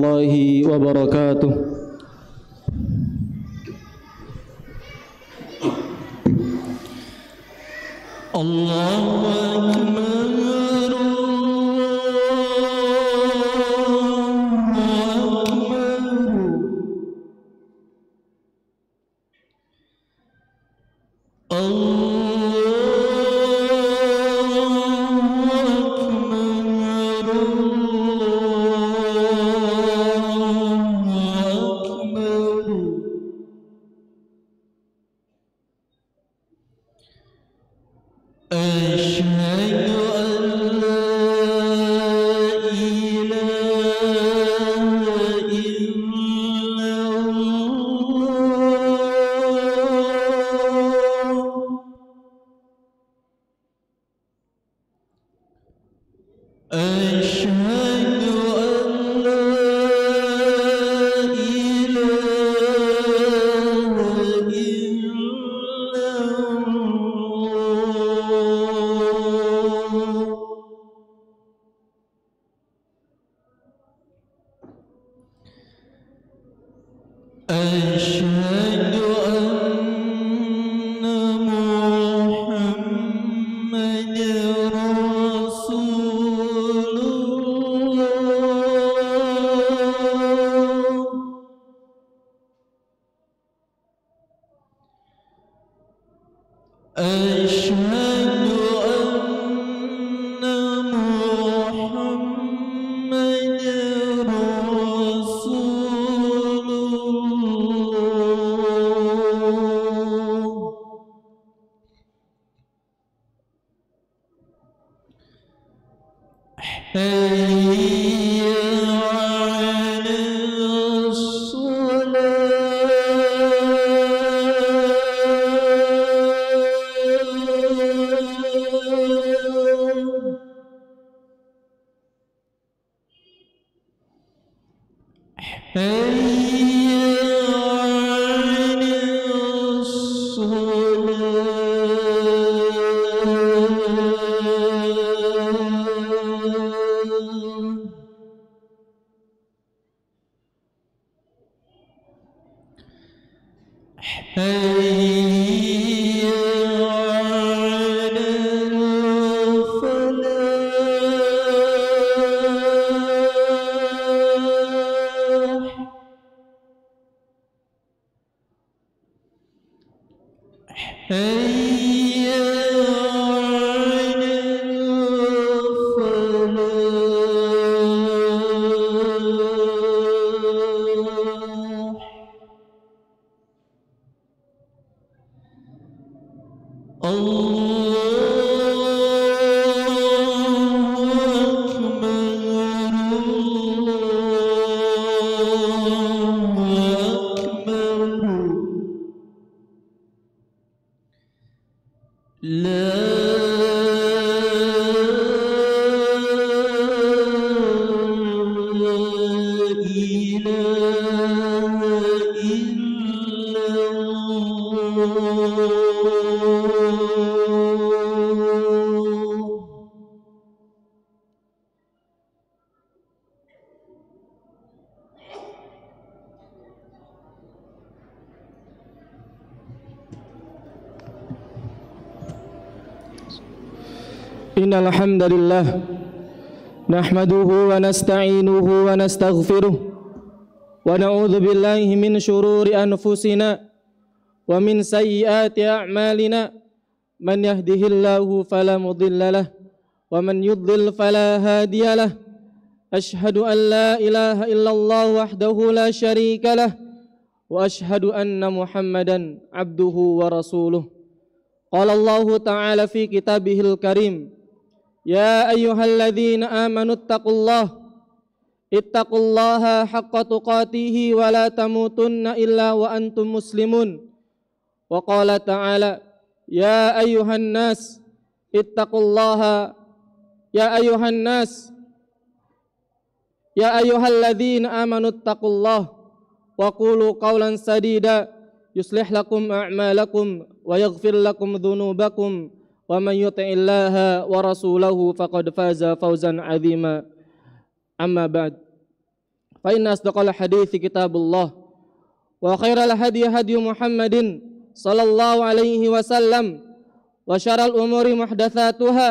warahmatullahi wabarakatuh. Allahu Akbar, Innal hamdalillah nahmaduhu wa nasta'inuhu wa nastaghfiruh wa na'udzu billahi min shururi anfusina wa min sayyiati a'malina man yahdihillahu fala mudhillalah wa man yudlil fala hadiyalah ashhadu an la ilaha illallah wahdahu la syarikalah wa ashhadu anna muhammadan abduhu wa rasuluh. Qala Allah ta'ala fi kitabihil karim, ya ayyuhalladzina amanu ittaqullaha haqqa tuqatihi wa la tamutunna illa wa antum muslimun. Wa qala ta'ala, ya ayyuhan nas ittaqullaha ya ayyuhalladzina amanu ittaqullaha wa qulu qawlan sadida yuslih lakum a'malakum wa yaghfir lakum dhunubakum wa man yuti'illaha wa rasulahu faqad faza fawzan 'azima. Amma ba'd. فإن أصدق الحديث كتاب الله وخير الهدي هدي محمد صلى الله عليه وسلم وشر الأمور محدثاتها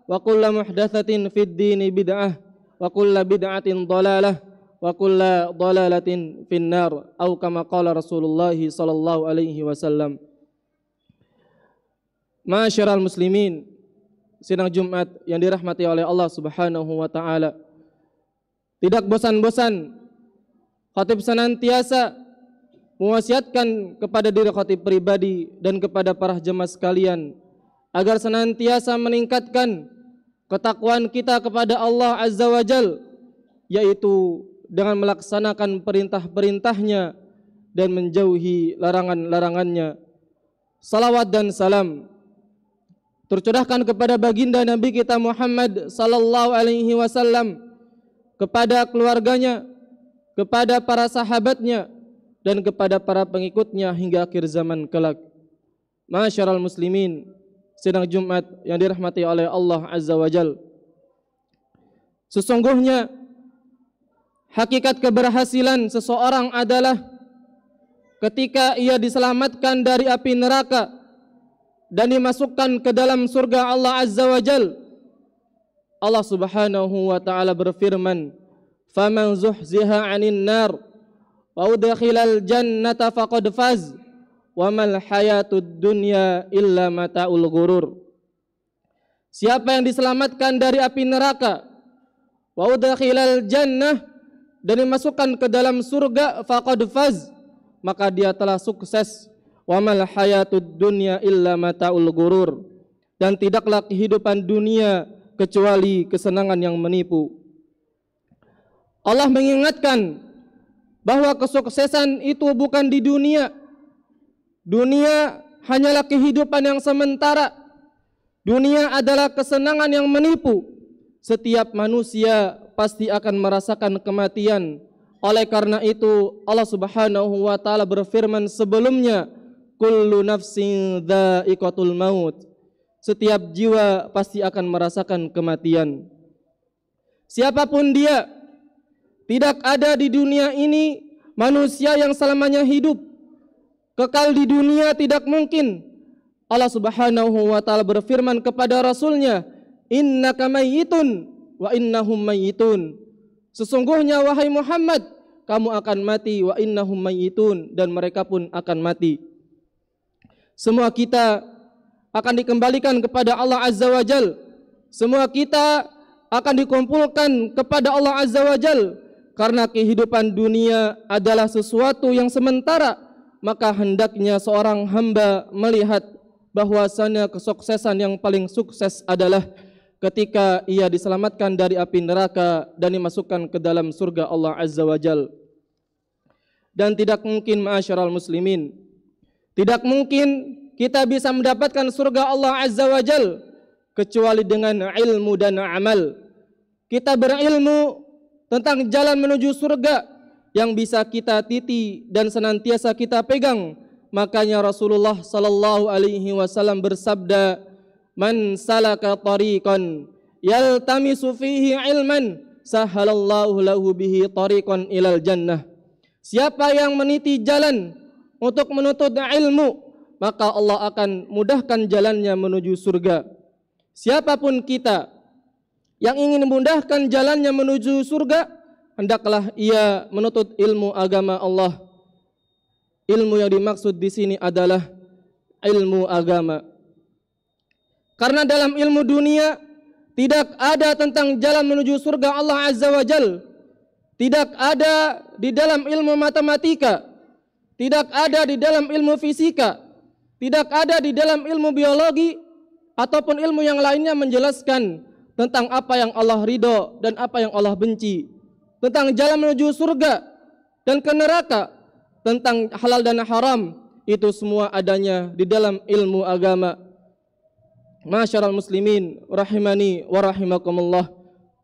وكل محدثة في الدين بدعة وكل بدعة ضلالة وكل ضلالة في النار أو كما قال رسول الله صلى الله عليه وسلم. Ma'asyiral muslimin, sidang Jumat yang dirahmati oleh Allah Subhanahu wa taala. Tidak bosan-bosan khatib senantiasa mewasiatkan kepada diri khatib pribadi dan kepada para jemaah sekalian agar senantiasa meningkatkan ketakwaan kita kepada Allah Azza wa Jal, yaitu dengan melaksanakan perintah-perintahnya dan menjauhi larangan-larangannya. Salawat dan salam tercurahkan kepada baginda Nabi kita Muhammad sallallahu alaihi wasallam, kepada keluarganya, kepada para sahabatnya, dan kepada para pengikutnya hingga akhir zaman kelak. Ma'asyiral muslimin, sidang Jumat yang dirahmati oleh Allah Azza wa Jal. Sesungguhnya hakikat keberhasilan seseorang adalah ketika ia diselamatkan dari api neraka dan dimasukkan ke dalam surga Allah Azza wa Jal. Allah Subhanahu wa taala berfirman, "Faman zuhziha 'anil nar wa udkhilal jannata faqad faz wa mal hayatud dunya illa mata'ul ghurur." Siapa yang diselamatkan dari api neraka, wa udkhilal jannah, dan dimasukkan ke dalam surga, faqad faz, maka dia telah sukses. Wa mal hayatud dunya illa mata'ul ghurur, dan tidaklah kehidupan dunia kecuali kesenangan yang menipu. Allah mengingatkan bahwa kesuksesan itu bukan di dunia. Dunia hanyalah kehidupan yang sementara. Dunia adalah kesenangan yang menipu. Setiap manusia pasti akan merasakan kematian. Oleh karena itu Allah Subhanahu wa taala berfirman sebelumnya, kullu nafsin dha'iqatul maut. Setiap jiwa pasti akan merasakan kematian. Siapapun dia, tidak ada di dunia ini manusia yang selamanya hidup. Kekal di dunia tidak mungkin. Allah Subhanahu wa taala berfirman kepada Rasulnya, innaka mayyitun wa innahum mayyitun. Sesungguhnya wahai Muhammad, kamu akan mati, wa innahum mayyitun, dan mereka pun akan mati. Semua kita akan dikembalikan kepada Allah Azza wa Jal. Semua kita akan dikumpulkan kepada Allah Azza wa Jal. Karena kehidupan dunia adalah sesuatu yang sementara, maka hendaknya seorang hamba melihat bahwasanya kesuksesan yang paling sukses adalah ketika ia diselamatkan dari api neraka dan dimasukkan ke dalam surga Allah Azza wa Jal. Dan tidak mungkin, ma'asyiral muslimin, tidak mungkin kita bisa mendapatkan surga Allah Azza wa Jal kecuali dengan ilmu dan amal. Kita berilmu tentang jalan menuju surga yang bisa kita titi dan senantiasa kita pegang. Makanya Rasulullah sallallahu alaihi wasallam bersabda, "Man salaka tariqan yaltamisu fihi ilman, sahalallahu lahu bihi tariqan ilal jannah." Siapa yang meniti jalan untuk menuntut ilmu, maka Allah akan mudahkan jalannya menuju surga. Siapapun kita yang ingin memudahkan jalannya menuju surga, hendaklah ia menuntut ilmu agama Allah. Ilmu yang dimaksud di sini adalah ilmu agama. Karena dalam ilmu dunia tidak ada tentang jalan menuju surga Allah Azza wa Jal. Tidak ada di dalam ilmu matematika, tidak ada di dalam ilmu fisika, tidak ada di dalam ilmu biologi ataupun ilmu yang lainnya menjelaskan tentang apa yang Allah ridho dan apa yang Allah benci, tentang jalan menuju surga dan ke neraka, tentang halal dan haram. Itu semua adanya di dalam ilmu agama. Ma'asyiral muslimin rahimani wa rahimakumullah.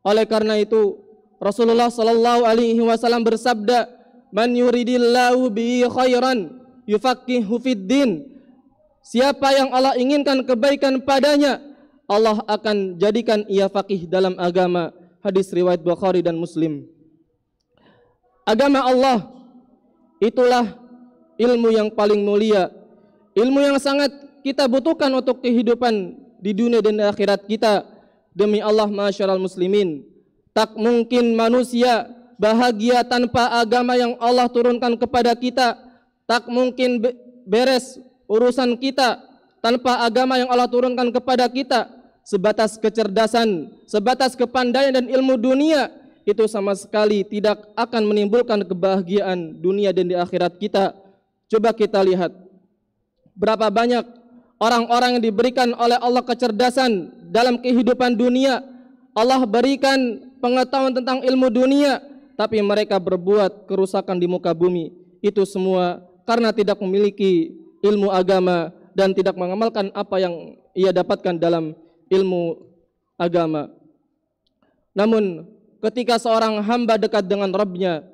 Oleh karena itu Rasulullah sallallahu alaihi wasallam bersabda, "Man yuridillahu bihi khairan yufaqihu fid din." Siapa yang Allah inginkan kebaikan padanya, Allah akan jadikan ia faqih dalam agama. Hadis riwayat Bukhari dan Muslim. agama Allah, itulah ilmu yang paling mulia, ilmu yang sangat kita butuhkan untuk kehidupan di dunia dan akhirat kita. Demi Allah, masyarul muslimin, tak mungkin manusia bahagia tanpa agama yang Allah turunkan kepada kita. Tak mungkin beres urusan kita tanpa agama yang Allah turunkan kepada kita. Sebatas kecerdasan, sebatas kepandaian dan ilmu dunia, itu sama sekali tidak akan menimbulkan kebahagiaan dunia dan di akhirat kita. Coba kita lihat berapa banyak orang-orang yang diberikan oleh Allah kecerdasan dalam kehidupan dunia. Allah berikan pengetahuan tentang ilmu dunia, tapi mereka berbuat kerusakan di muka bumi. Itu semua karena tidak memiliki ilmu agama dan tidak mengamalkan apa yang ia dapatkan dalam ilmu agama. Namun ketika seorang hamba dekat dengan Rabbnya,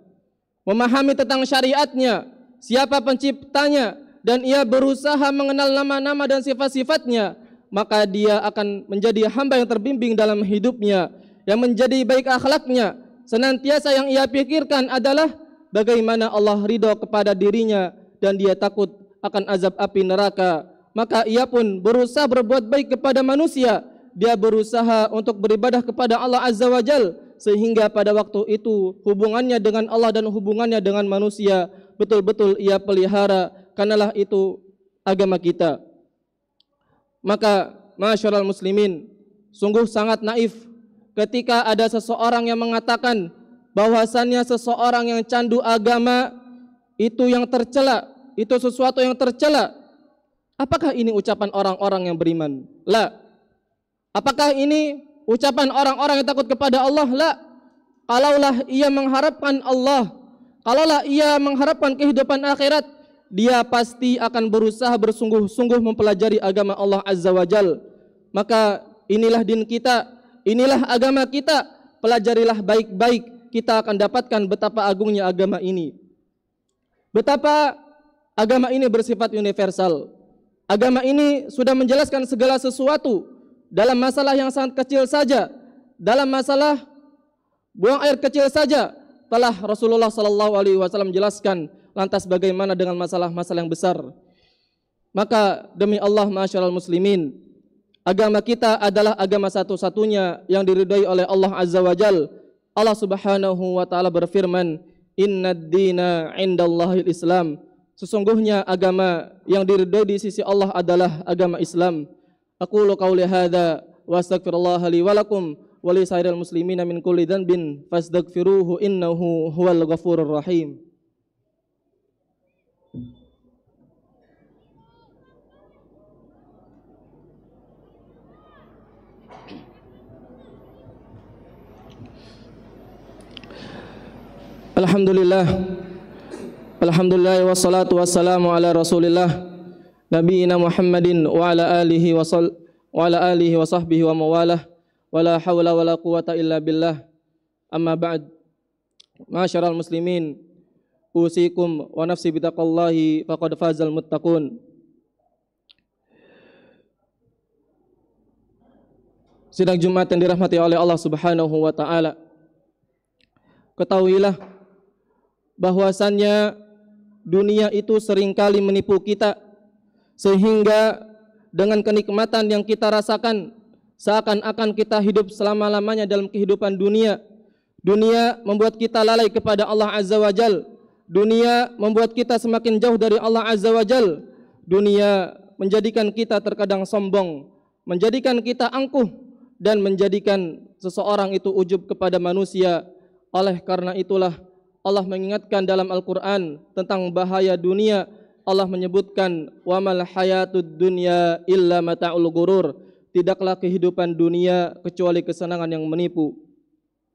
memahami tentang syariatnya, siapa penciptanya, dan ia berusaha mengenal nama-nama dan sifat-sifatnya, maka dia akan menjadi hamba yang terbimbing dalam hidupnya, yang menjadi baik akhlaknya. Senantiasa yang ia pikirkan adalah bagaimana Allah ridho kepada dirinya dan dia takut akan azab api neraka. Maka ia pun berusaha berbuat baik kepada manusia. Dia berusaha untuk beribadah kepada Allah Azza wa Jal, sehingga pada waktu itu hubungannya dengan Allah dan hubungannya dengan manusia betul-betul ia pelihara. Kanalah itu agama kita. Maka masyarul muslimin, sungguh sangat naif ketika ada seseorang yang mengatakan bahwasannya seseorang yang candu agama itu yang tercela, itu sesuatu yang tercela. Apakah ini ucapan orang-orang yang beriman? La. Apakah ini ucapan orang-orang yang takut kepada Allah? La. Kalaulah ia mengharapkan Allah, kalaulah ia mengharapkan kehidupan akhirat, dia pasti akan berusaha bersungguh-sungguh mempelajari agama Allah Azza wa Jal. Maka inilah din kita, inilah agama kita. Pelajarilah baik-baik, kita akan dapatkan betapa agungnya agama ini. Betapa agama ini bersifat universal. Agama ini sudah menjelaskan segala sesuatu. Dalam masalah yang sangat kecil saja, dalam masalah buang air kecil saja, telah Rasulullah SAW menjelaskan. Lantas bagaimana dengan masalah-masalah yang besar? Maka demi Allah, masyarul muslimin, agama kita adalah agama satu-satunya yang diridhai oleh Allah Azza wa Jal. Allah Subhanahu wa taala berfirman, "Innad dina 'indallahil Islam." Sesungguhnya agama yang diridhai di sisi Allah adalah agama Islam. Aqulu qauli hadza wa astaghfirullah li wa lakum wa li sairil muslimina min kulli dhanbin fastaghfiruhu innahu huwal ghafurur rahim. Alhamdulillah, alhamdulillah wassalatu wassalamu ala rasulillah nabiyina Muhammadin wa ala alihi wa sahbihi wa mawalah wa la hawla wa la quwata illa billah. Amma ba'd, masyarul muslimin, usikum wa nafsi bitaqwallahi faqad fazal muttaqun. Sidang Jumat yang dirahmati oleh Allah Subhanahu wa taala, ketahuilah bahwasannya dunia itu seringkali menipu kita, sehingga dengan kenikmatan yang kita rasakan seakan-akan kita hidup selama-lamanya dalam kehidupan dunia. Dunia membuat kita lalai kepada Allah Azza wa Jal. Dunia membuat kita semakin jauh dari Allah Azza wa Jal. Dunia menjadikan kita terkadang sombong, menjadikan kita angkuh, dan menjadikan seseorang itu ujub kepada manusia. Oleh karena itulah Allah mengingatkan dalam Al-Quran tentang bahaya dunia. Allah menyebutkan, وَمَا الْحَيَاةُ الدُّنْيَا إِلَّا مَتَاعُ الْغُرُورِ. Tidaklah kehidupan dunia kecuali kesenangan yang menipu,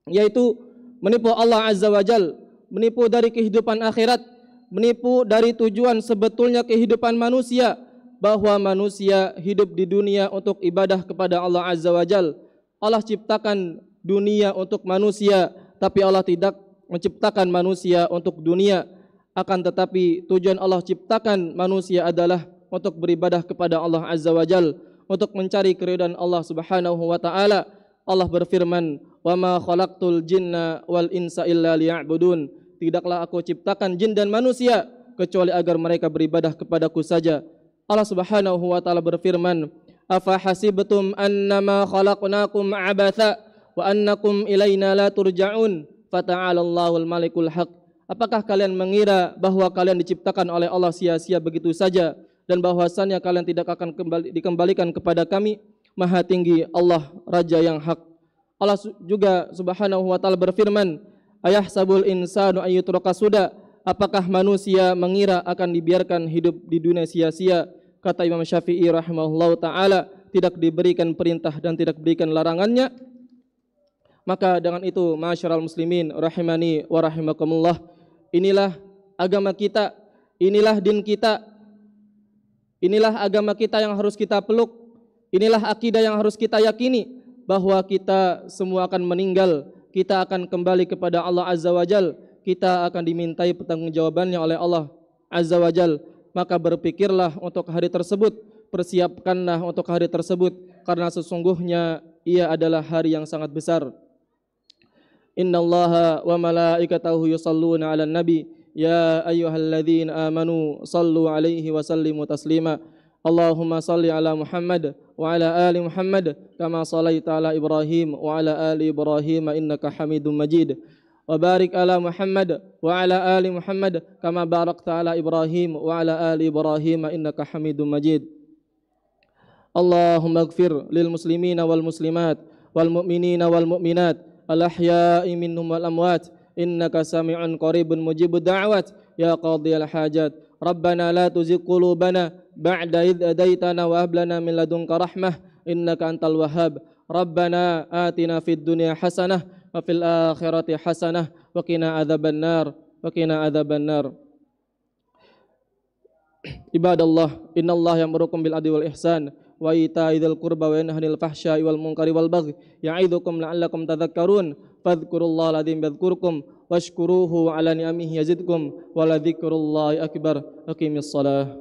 yaitu menipu Allah Azza wa Jal, menipu dari kehidupan akhirat, menipu dari tujuan sebetulnya kehidupan manusia, bahwa manusia hidup di dunia untuk ibadah kepada Allah Azza wa Jal. Allah ciptakan dunia untuk manusia, tapi Allah tidak menciptakan manusia untuk dunia. Akan tetapi tujuan Allah ciptakan manusia adalah untuk beribadah kepada Allah Azza wa Jal, untuk mencari keridhaan Allah Subhanahu wa taala. Allah berfirman, "Wa ma khalaqtul jinna wal insa illa liya'budun." tidaklah aku ciptakan jin dan manusia kecuali agar mereka beribadah kepadaku saja. Allah Subhanahu wa taala berfirman, "Afa hasibtum annama khalaqnakum abatha wa annakum ilaina la turja'un? Fata'ala Allahul malikul haq." Apakah kalian mengira bahwa kalian diciptakan oleh Allah sia-sia begitu saja dan bahwasannya kalian tidak akan dikembalikan kepada kami? Maha tinggi Allah, Raja yang hak. Allah juga Subhanahu wa taala berfirman, "Ayahsabul insanu ayyutraka suda?" Apakah manusia mengira akan dibiarkan hidup di dunia sia-sia? Kata Imam Syafi'i rahimahullah ta'ala, tidak diberikan perintah dan tidak diberikan larangannya. Maka dengan itu, ma'asyiral muslimin rahimani wa rahimakumullah, inilah agama kita, inilah din kita, inilah agama kita yang harus kita peluk, inilah akidah yang harus kita yakini, bahwa kita semua akan meninggal, kita akan kembali kepada Allah Azza wa Jal, kita akan dimintai pertanggungjawabannya oleh Allah Azza wa Jal. Maka berpikirlah untuk hari tersebut, persiapkanlah untuk hari tersebut, karena sesungguhnya ia adalah hari yang sangat besar. Innallaha wa malaikatahu yusalluna 'alan nabi ya ayyuhalladzina amanu sallu 'alaihi wa sallimu taslima. Allahumma salli ala Muhammad wa ala ali Muhammad kama shallaita ala Ibrahim wa ala ali Ibrahim innaka Hamidum Majid. Wa barik ala Muhammad wa ala ali Muhammad kama barakta ala Ibrahim wa ala ali Ibrahim innaka Hamidum Majid. Allahumma ighfir lil muslimina wal muslimat wal mu'minina wal mu'minat al ahya'i minhum wal amwat innaka sami'un qaribun mujibud da'wat ya qadhiyal hajat. Rabbana la tuzigh qulubana ba'da idh hadaitana wa hab lana min ladunka rahmah innaka antal wahhab. Rabbana atina fid dunya hasanah wa fil akhirati hasanah wa qina adzabannar wa qina adzabannar. Ibadallah, innallaha ya'murukum bil adli wal ihsan wa ita'i dzil qurba wa yanha 'anil fahsya'i wal munkari wal baghi ya'idzukum la'allakum tadhakkarun. Fadhkurullaha alazim yadhkurkum washkuruhu 'ala ni'amihi yazidkum wa la dzikrullahi akbar. Aqimis shalah.